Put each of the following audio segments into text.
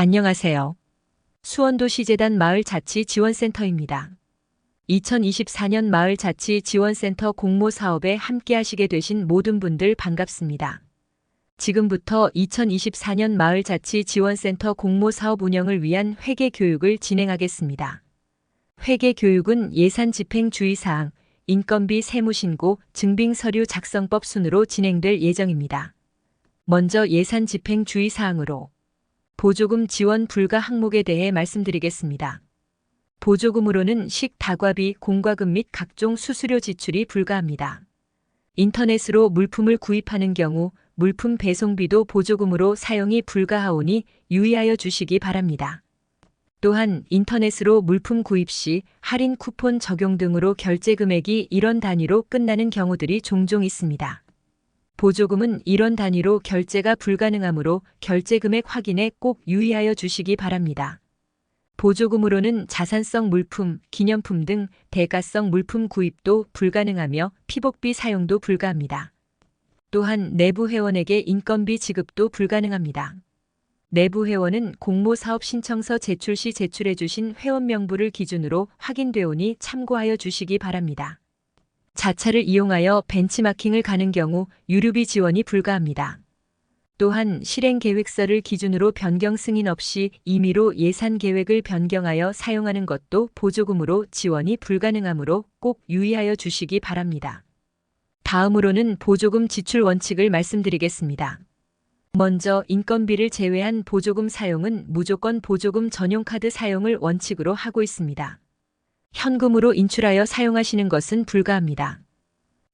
안녕하세요. 수원도시재단 마을자치지원센터입니다. 2024년 마을자치지원센터 공모사업에 함께하시게 되신 모든 분들 반갑습니다. 지금부터 2024년 마을자치지원센터 공모사업 운영을 위한 회계교육을 진행하겠습니다. 회계교육은 예산집행 주의사항, 인건비 세무신고, 증빙서류 작성법 순으로 진행될 예정입니다. 먼저 예산집행 주의사항으로 보조금 지원 불가 항목에 대해 말씀드리겠습니다. 보조금으로는 다과비, 공과금 및 각종 수수료 지출이 불가합니다. 인터넷으로 물품을 구입하는 경우 물품 배송비도 보조금으로 사용이 불가하오니 유의하여 주시기 바랍니다. 또한 인터넷으로 물품 구입 시 할인 쿠폰 적용 등으로 결제 금액이 1원 단위로 끝나는 경우들이 종종 있습니다. 보조금은 1원 단위로 결제가 불가능하므로 결제 금액 확인에 꼭 유의하여 주시기 바랍니다. 보조금으로는 자산성 물품, 기념품 등 대가성 물품 구입도 불가능하며 피복비 사용도 불가합니다. 또한 내부 회원에게 인건비 지급도 불가능합니다. 내부 회원은 공모사업 신청서 제출 시 제출해 주신 회원 명부를 기준으로 확인되오니 참고하여 주시기 바랍니다. 자차를 이용하여 벤치마킹을 가는 경우 유류비 지원이 불가합니다. 또한 실행계획서를 기준으로 변경 승인 없이 임의로 예산계획을 변경하여 사용하는 것도 보조금으로 지원이 불가능하므로 꼭 유의하여 주시기 바랍니다. 다음으로는 보조금 지출 원칙을 말씀드리겠습니다. 먼저 인건비를 제외한 보조금 사용은 무조건 보조금 전용카드 사용을 원칙으로 하고 있습니다. 현금으로 인출하여 사용하시는 것은 불가합니다.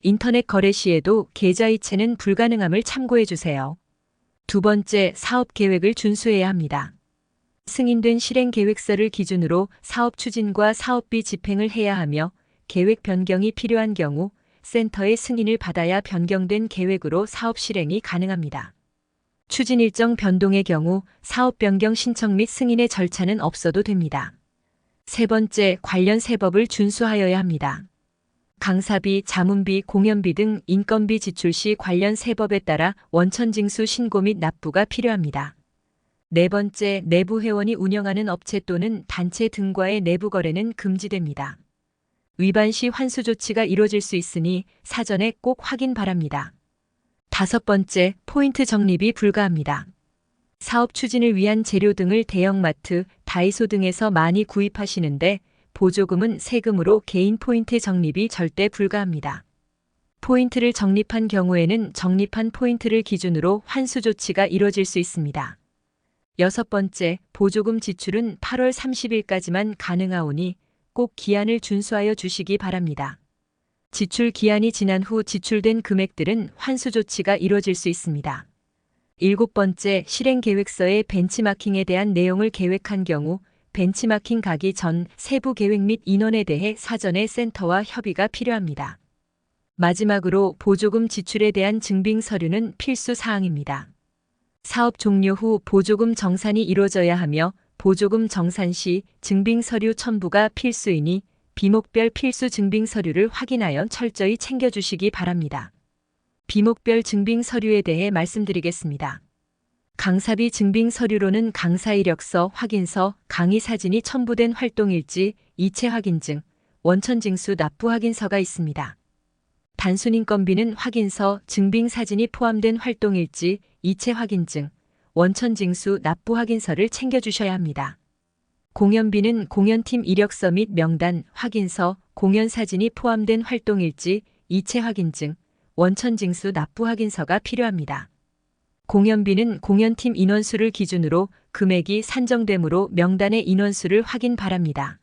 인터넷 거래 시에도 계좌이체는 불가능함을 참고해 주세요. 두 번째, 사업 계획을 준수해야 합니다. 승인된 실행계획서를 기준으로 사업 추진과 사업비 집행을 해야 하며 계획 변경이 필요한 경우 센터의 승인을 받아야 변경된 계획으로 사업 실행이 가능합니다. 추진 일정 변동의 경우 사업 변경 신청 및 승인의 절차는 없어도 됩니다. 세 번째, 관련 세법을 준수하여야 합니다. 강사비, 자문비, 공연비 등 인건비 지출 시 관련 세법에 따라 원천징수 신고 및 납부가 필요합니다. 네 번째, 내부 회원이 운영하는 업체 또는 단체 등과의 내부 거래는 금지됩니다. 위반 시 환수 조치가 이루어질 수 있으니 사전에 꼭 확인 바랍니다. 다섯 번째, 포인트 적립이 불가합니다. 사업 추진을 위한 재료 등을 대형마트, 다이소 등에서 많이 구입하시는데 보조금은 세금으로 개인 포인트 적립이 절대 불가합니다. 포인트를 적립한 경우에는 적립한 포인트를 기준으로 환수 조치가 이뤄질 수 있습니다. 여섯 번째, 보조금 지출은 8월 30일까지만 가능하오니 꼭 기한을 준수하여 주시기 바랍니다. 지출 기한이 지난 후 지출된 금액들은 환수 조치가 이뤄질 수 있습니다. 일곱 번째, 실행계획서의 벤치마킹에 대한 내용을 계획한 경우 벤치마킹 가기 전 세부 계획 및 인원에 대해 사전에 센터와 협의가 필요합니다. 마지막으로 보조금 지출에 대한 증빙 서류는 필수 사항입니다. 사업 종료 후 보조금 정산이 이루어져야 하며 보조금 정산 시 증빙 서류 첨부가 필수이니 비목별 필수 증빙 서류를 확인하여 철저히 챙겨주시기 바랍니다. 비목별 증빙 서류에 대해 말씀드리겠습니다. 강사비 증빙 서류로는 강사 이력서, 확인서, 강의 사진이 첨부된 활동일지, 이체 확인증, 원천징수 납부 확인서가 있습니다. 단순 인건비는 확인서, 증빙 사진이 포함된 활동일지, 이체 확인증, 원천징수 납부 확인서를 챙겨주셔야 합니다. 공연비는 공연팀 이력서 및 명단, 확인서, 공연 사진이 포함된 활동일지, 이체 확인증, 원천징수 납부 확인서가 필요합니다. 공연비는 공연팀 인원수를 기준으로 금액이 산정되므로 명단의 인원수를 확인 바랍니다.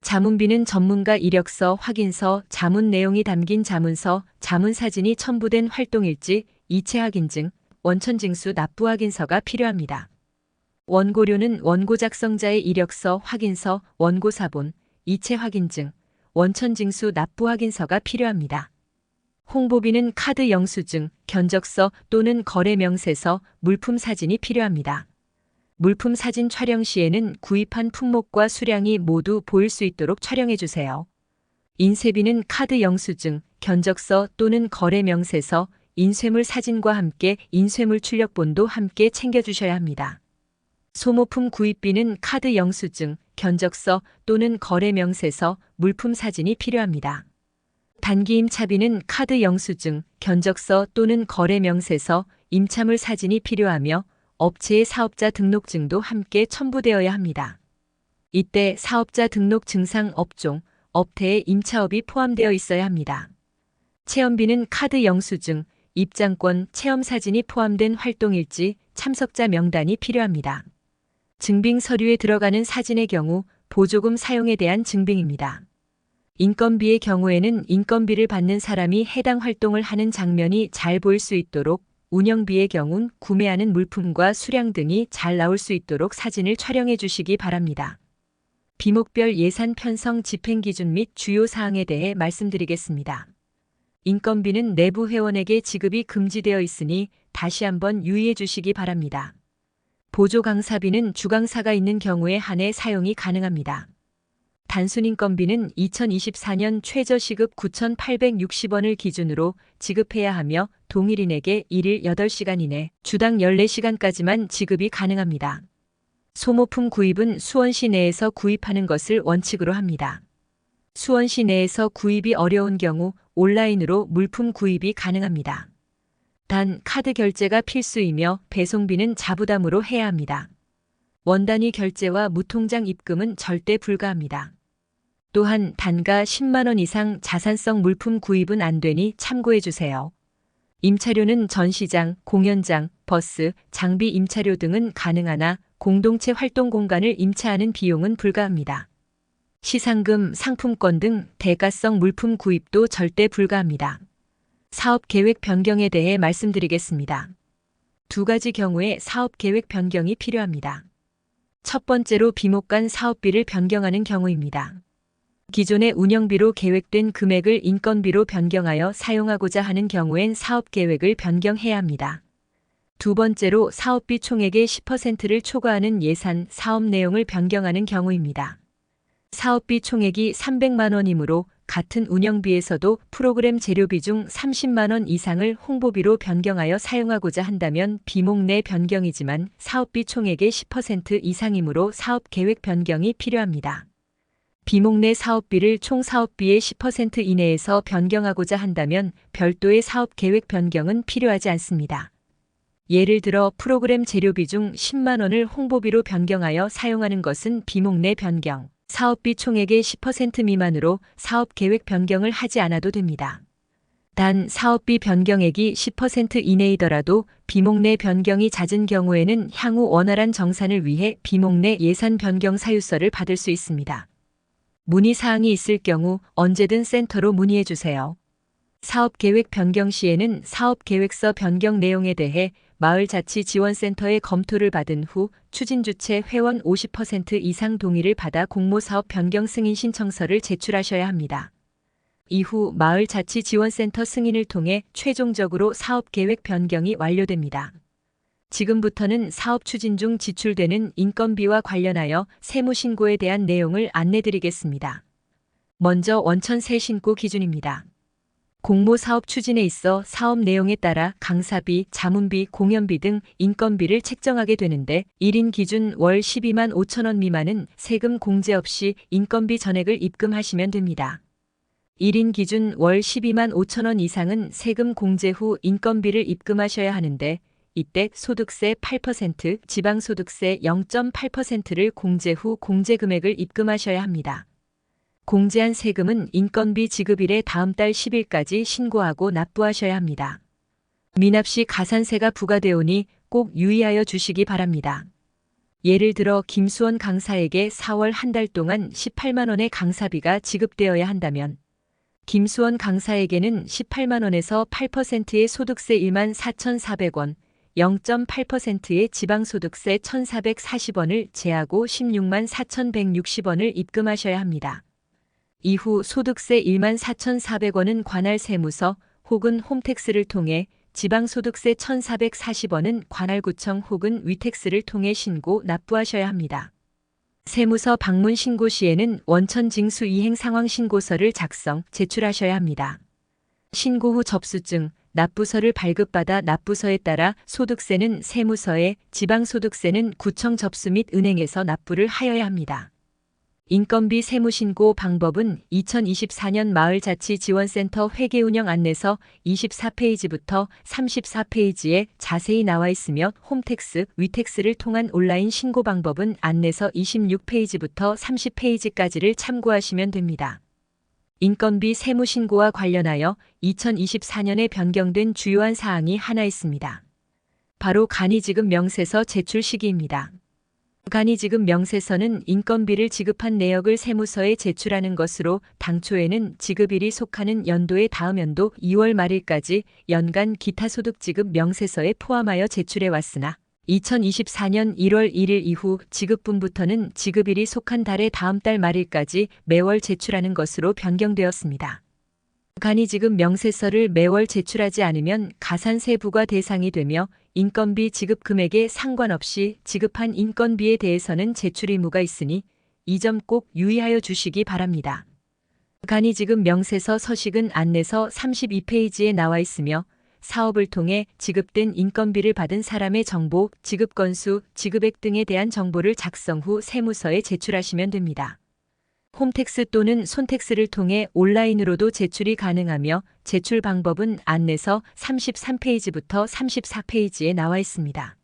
자문비는 전문가 이력서, 확인서, 자문 내용이 담긴 자문서, 자문 사진이 첨부된 활동일지, 이체 확인증, 원천징수 납부 확인서가 필요합니다. 원고료는 원고 작성자의 이력서, 확인서, 원고 사본, 이체 확인증, 원천징수 납부 확인서가 필요합니다. 홍보비는 카드 영수증, 견적서 또는 거래 명세서, 물품 사진이 필요합니다. 물품 사진 촬영 시에는 구입한 품목과 수량이 모두 보일 수 있도록 촬영해 주세요. 인쇄비는 카드 영수증, 견적서 또는 거래 명세서, 인쇄물 사진과 함께 인쇄물 출력본도 함께 챙겨주셔야 합니다. 소모품 구입비는 카드 영수증, 견적서 또는 거래명세서, 물품 사진이 필요합니다. 단기 임차비는 카드 영수증, 견적서 또는 거래명세서, 임차물 사진이 필요하며 업체의 사업자 등록증도 함께 첨부되어야 합니다. 이때 사업자 등록 증상 업종, 업태에 임차업이 포함되어 있어야 합니다. 체험비는 카드 영수증, 입장권, 체험사진이 포함된 활동일지, 참석자 명단이 필요합니다. 증빙 서류에 들어가는 사진의 경우 보조금 사용에 대한 증빙입니다. 인건비의 경우에는 인건비를 받는 사람이 해당 활동을 하는 장면이 잘 보일 수 있도록, 운영비의 경우는 구매하는 물품과 수량 등이 잘 나올 수 있도록 사진을 촬영해 주시기 바랍니다. 비목별 예산 편성 집행 기준 및 주요 사항에 대해 말씀드리겠습니다. 인건비는 내부 회원에게 지급이 금지되어 있으니 다시 한번 유의해 주시기 바랍니다. 보조 강사비는 주강사가 있는 경우에 한해 사용이 가능합니다. 단순 인건비는 2024년 최저 시급 9,860원을 기준으로 지급해야 하며 동일인에게 1일 8시간 이내, 주당 14시간까지만 지급이 가능합니다. 소모품 구입은 수원시 내에서 구입하는 것을 원칙으로 합니다. 수원시 내에서 구입이 어려운 경우 온라인으로 물품 구입이 가능합니다. 단 카드 결제가 필수이며 배송비는 자부담으로 해야 합니다. 원단위 결제와 무통장 입금은 절대 불가합니다. 또한 단가 10만 원 이상 자산성 물품 구입은 안 되니 참고해 주세요. 임차료는 전시장, 공연장, 버스, 장비 임차료 등은 가능하나 공동체 활동 공간을 임차하는 비용은 불가합니다. 시상금, 상품권 등 대가성 물품 구입도 절대 불가합니다. 사업 계획 변경에 대해 말씀드리겠습니다. 두 가지 경우에 사업 계획 변경이 필요합니다. 첫 번째로 비목간 사업비를 변경하는 경우입니다. 기존의 운영비로 계획된 금액을 인건비로 변경하여 사용하고자 하는 경우엔 사업 계획을 변경해야 합니다. 두 번째로 사업비 총액의 10%를 초과하는 예산, 사업 내용을 변경하는 경우입니다. 사업비 총액이 300만 원이므로 같은 운영비에서도 프로그램 재료비 중 30만 원 이상을 홍보비로 변경하여 사용하고자 한다면 비목 내 변경이지만 사업비 총액의 10% 이상이므로 사업 계획 변경이 필요합니다. 비목 내 사업비를 총 사업비의 10% 이내에서 변경하고자 한다면 별도의 사업 계획 변경은 필요하지 않습니다. 예를 들어 프로그램 재료비 중 10만 원을 홍보비로 변경하여 사용하는 것은 비목 내 변경, 사업비 총액의 10% 미만으로 사업 계획 변경을 하지 않아도 됩니다. 단 사업비 변경액이 10% 이내이더라도 비목 내 변경이 잦은 경우에는 향후 원활한 정산을 위해 비목 내 예산 변경 사유서를 받을 수 있습니다. 문의사항이 있을 경우 언제든 센터로 문의해 주세요. 사업계획 변경 시에는 사업계획서 변경 내용에 대해 마을자치지원센터의 검토를 받은 후 추진주체 회원 50% 이상 동의를 받아 공모사업 변경 승인 신청서를 제출하셔야 합니다. 이후 마을자치지원센터 승인을 통해 최종적으로 사업계획 변경이 완료됩니다. 지금부터는 사업 추진 중 지출되는 인건비와 관련하여 세무신고에 대한 내용을 안내드리겠습니다. 먼저 원천세 신고 기준입니다. 공모사업 추진에 있어 사업 내용에 따라 강사비, 자문비, 공연비 등 인건비를 책정하게 되는데 1인 기준 월 12만 5천 원 미만은 세금 공제 없이 인건비 전액을 입금하시면 됩니다. 1인 기준 월 12만 5천 원 이상은 세금 공제 후 인건비를 입금하셔야 하는데 이때 소득세 8%, 지방소득세 0.8%를 공제 후 공제 금액을 입금하셔야 합니다. 공제한 세금은 인건비 지급일의 다음 달 10일까지 신고하고 납부하셔야 합니다. 미납 시 가산세가 부과되오니 꼭 유의하여 주시기 바랍니다. 예를 들어 김수원 강사에게 4월 한 달 동안 18만 원의 강사비가 지급되어야 한다면 김수원 강사에게는 18만 원에서 8%의 소득세 1만 4,400원, 0.8%의 지방소득세 1,440원을 제하고 16만 4,160원을 입금하셔야 합니다. 이후 소득세 1만 4,400원은 관할 세무서 혹은 홈택스를 통해 지방소득세 1,440원은 관할구청 혹은 위택스를 통해 신고 납부하셔야 합니다. 세무서 방문 신고 시에는 원천징수 이행 상황 신고서를 작성, 제출하셔야 합니다. 신고 후 접수증, 납부서를 발급받아 납부서에 따라 소득세는 세무서에, 지방소득세는 구청 접수 및 은행에서 납부를 하여야 합니다. 인건비 세무신고 방법은 2024년 마을자치지원센터 회계운영 안내서 24페이지부터 34페이지에 자세히 나와 있으며 홈택스, 위택스를 통한 온라인 신고 방법은 안내서 26페이지부터 30페이지까지를 참고하시면 됩니다. 인건비 세무신고와 관련하여 2024년에 변경된 주요한 사항이 하나 있습니다. 바로 간이지급 명세서 제출 시기입니다. 간이지급 명세서는 인건비를 지급한 내역을 세무서에 제출하는 것으로 당초에는 지급일이 속하는 연도의 다음 연도 2월 말일까지 연간 기타 소득 지급 명세서에 포함하여 제출해 왔으나 2024년 1월 1일 이후 지급분부터는 지급일이 속한 달의 다음 달 말일까지 매월 제출하는 것으로 변경되었습니다. 간이지급 명세서를 매월 제출하지 않으면 가산세 부과 대상이 되며 인건비 지급 금액에 상관없이 지급한 인건비에 대해서는 제출 의무가 있으니 이 점 꼭 유의하여 주시기 바랍니다. 간이지급 명세서 서식은 안내서 32페이지에 나와 있으며 사업을 통해 지급된 인건비를 받은 사람의 정보, 지급 건수, 지급액 등에 대한 정보를 작성 후 세무서에 제출하시면 됩니다. 홈택스 또는 손택스를 통해 온라인으로도 제출이 가능하며 제출 방법은 안내서 33페이지부터 34페이지에 나와 있습니다.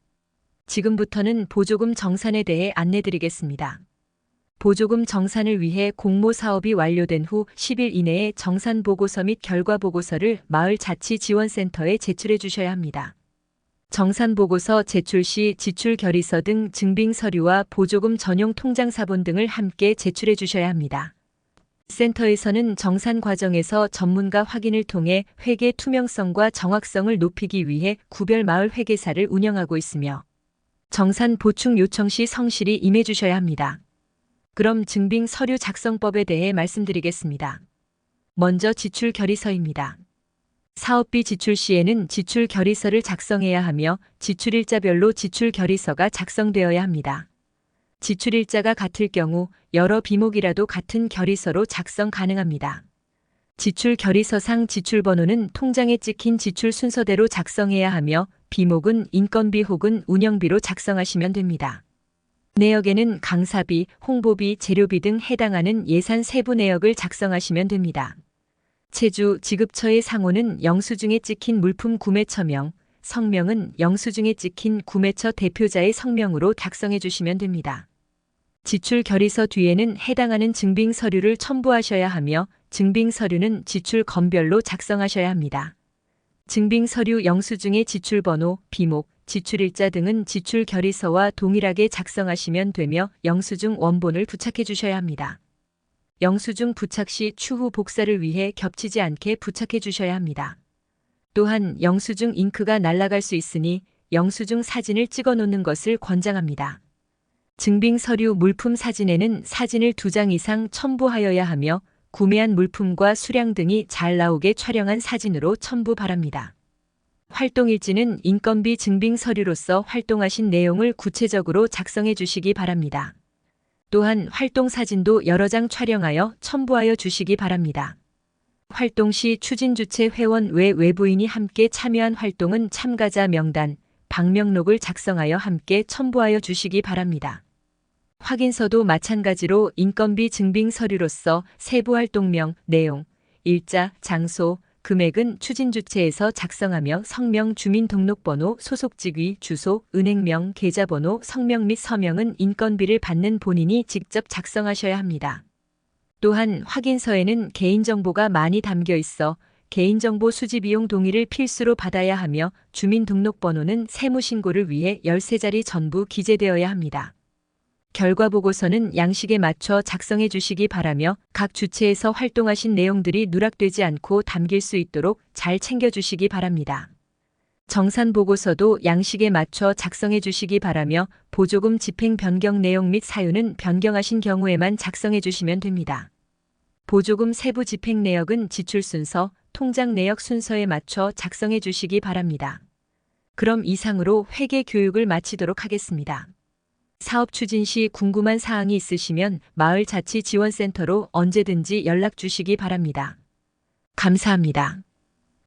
지금부터는 보조금 정산에 대해 안내드리겠습니다. 보조금 정산을 위해 공모사업이 완료된 후 10일 이내에 정산보고서 및 결과보고서를 마을자치지원센터에 제출해 주셔야 합니다. 정산보고서 제출 시 지출결의서 등 증빙서류와 보조금 전용 통장사본 등을 함께 제출해 주셔야 합니다. 센터에서는 정산 과정에서 전문가 확인을 통해 회계 투명성과 정확성을 높이기 위해 구별 마을 회계사를 운영하고 있으며 정산 보충 요청 시 성실히 임해 주셔야 합니다. 그럼 증빙서류 작성법에 대해 말씀드리겠습니다. 먼저 지출결의서입니다. 사업비 지출 시에는 지출결의서를 작성해야 하며 지출일자별로 지출결의서가 작성되어야 합니다. 지출일자가 같을 경우 여러 비목이라도 같은 결의서로 작성 가능합니다. 지출결의서상 지출번호는 통장에 찍힌 지출 순서대로 작성해야 하며 비목은 인건비 혹은 운영비로 작성하시면 됩니다. 내역에는 강사비, 홍보비, 재료비 등 해당하는 예산 세부 내역을 작성하시면 됩니다. 체주, 지급처의 상호는 영수증에 찍힌 물품 구매처명, 성명은 영수증에 찍힌 구매처 대표자의 성명으로 작성해 주시면 됩니다. 지출결의서 뒤에는 해당하는 증빙서류를 첨부하셔야 하며 증빙서류는 지출 건별로 작성하셔야 합니다. 증빙서류 영수증의 지출번호, 비목, 지출일자 등은 지출결의서와 동일하게 작성하시면 되며 영수증 원본을 부착해 주셔야 합니다. 영수증 부착 시 추후 복사를 위해 겹치지 않게 부착해 주셔야 합니다. 또한 영수증 잉크가 날아갈 수 있으니 영수증 사진을 찍어 놓는 것을 권장합니다. 증빙서류 물품 사진에는 사진을 2장 이상 첨부하여야 하며 구매한 물품과 수량 등이 잘 나오게 촬영한 사진으로 첨부 바랍니다. 활동일지는 인건비 증빙서류로서 활동하신 내용을 구체적으로 작성해 주시기 바랍니다. 또한 활동사진도 여러 장 촬영하여 첨부하여 주시기 바랍니다. 활동 시 추진주체 회원 외 외부인이 함께 참여한 활동은 참가자 명단, 방명록을 작성하여 함께 첨부하여 주시기 바랍니다. 확인서도 마찬가지로 인건비 증빙서류로서 세부 활동명, 내용, 일자, 장소, 금액은 추진주체에서 작성하며 성명, 주민등록번호, 소속직위, 주소, 은행명, 계좌번호, 성명 및 서명은 인건비를 받는 본인이 직접 작성하셔야 합니다. 또한 확인서에는 개인정보가 많이 담겨 있어 개인정보 수집비용 동의를 필수로 받아야 하며 주민등록번호는 세무신고를 위해 13자리 전부 기재되어야 합니다. 결과보고서는 양식에 맞춰 작성해 주시기 바라며 각 주체에서 활동하신 내용들이 누락되지 않고 담길 수 있도록 잘 챙겨주시기 바랍니다. 정산보고서도 양식에 맞춰 작성해 주시기 바라며 보조금 집행 변경 내용 및 사유는 변경하신 경우에만 작성해 주시면 됩니다. 보조금 세부 집행 내역은 지출 순서, 통장 내역 순서에 맞춰 작성해 주시기 바랍니다. 그럼 이상으로 회계 교육을 마치도록 하겠습니다. 사업 추진 시 궁금한 사항이 있으시면 마을자치지원센터로 언제든지 연락 주시기 바랍니다. 감사합니다.